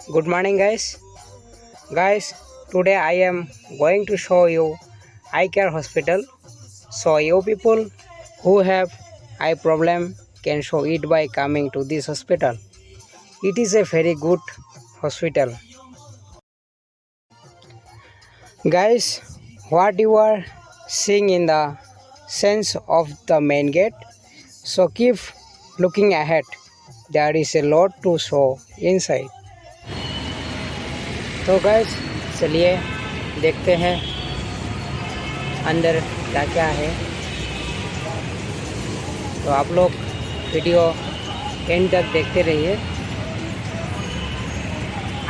Good morning, guys. Today I am going to show you eye care hospital. So you people who have eye problem can show it by coming to this hospital. It is a very good hospital. Guys, what you are seeing in the sense of the main gate. So keep looking ahead. There is a lot to show inside. तो guys चलिए देखते हैं अंदर क्या क्या है। तो आप लोग वीडियो एंड तक देखते रहिए।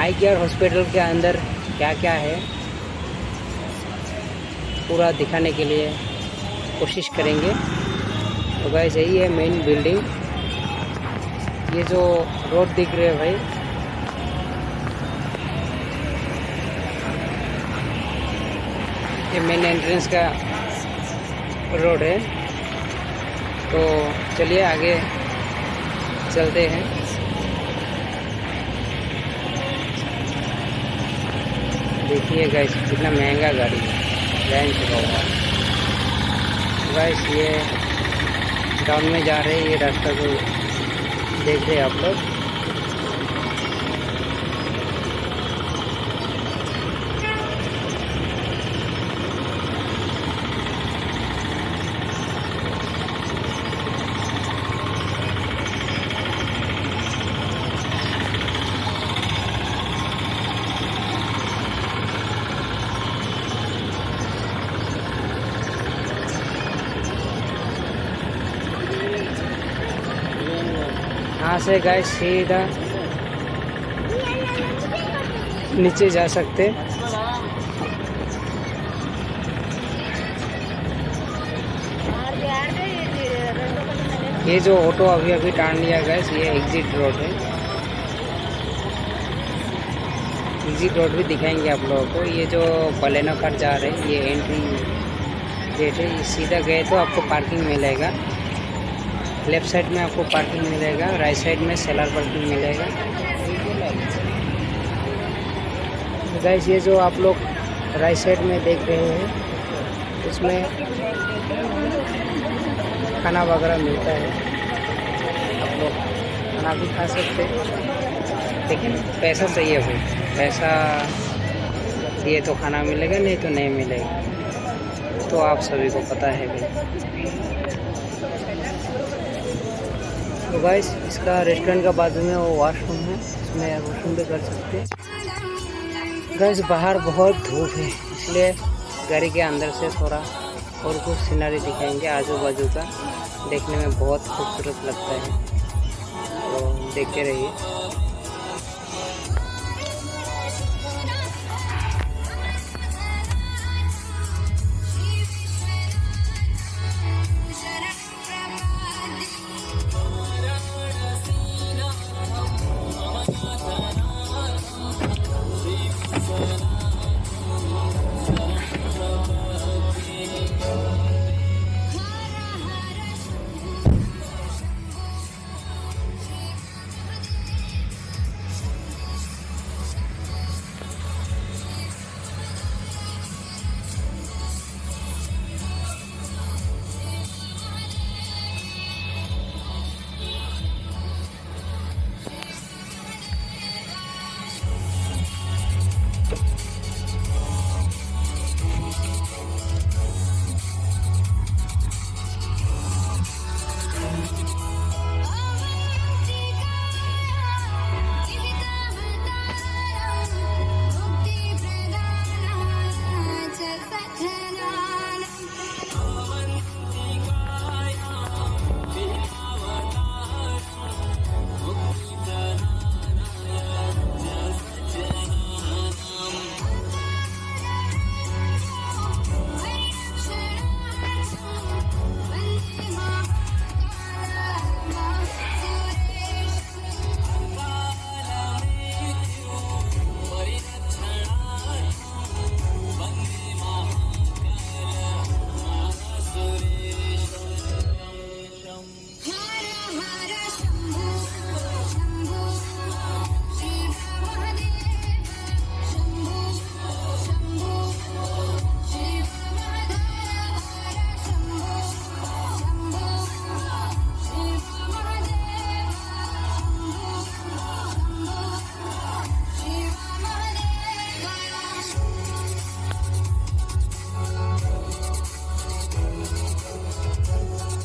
आई केयर हॉस्पिटल के अंदर क्या क्या है पूरा दिखाने के लिए कोशिश करेंगे। तो गाइस यही है मेन बिल्डिंग। ये जो रोड दिख रहे है भाई, ये मेन एंट्रेंस का रोड है। तो चलिए आगे चलते हैं। देखिए गाइस कितना महंगा गाड़ी है, लाइन चुका हुआ। गाइस ये टाउन में जा रहे हैं, ये रास्ता को देख रहे हैं आप लोग। यहाँ से गाइस सीधा नीचे जा सकते। ये जो ऑटो अभी टान लिया गाइस, ये एग्जिट रोड है। एग्जिट रोड भी दिखाएंगे आप लोगों को। ये जो बलेनो कार जा रहे हैं, ये एंट्री गेट है। सीधा गए तो आपको पार्किंग मिलेगा। लेफ्ट साइड में आपको पार्किंग मिलेगा, राइट साइड में सेलर पार्किंग मिलेगा। गाइस ये जो आप लोग राइट साइड में देख रहे हैं, उसमें खाना वगैरह मिलता है। आप लोग खाना भी खा सकते हैं, लेकिन पैसा चाहिए भाई। पैसा दिए तो खाना मिलेगा, नहीं तो नहीं मिलेगा। तो आप सभी को पता है भाई। तो गाइस इसका रेस्टोरेंट का बाजू में वो वॉशरूम है, इसमें वॉशरूम भी कर सकते हैं। गाइस बाहर बहुत धूप है, इसलिए गाड़ी के अंदर से थोड़ा और कुछ सीनरी दिखाएंगे आजू बाजू का। देखने में बहुत खूबसूरत लगता है, तो देखते रहिए।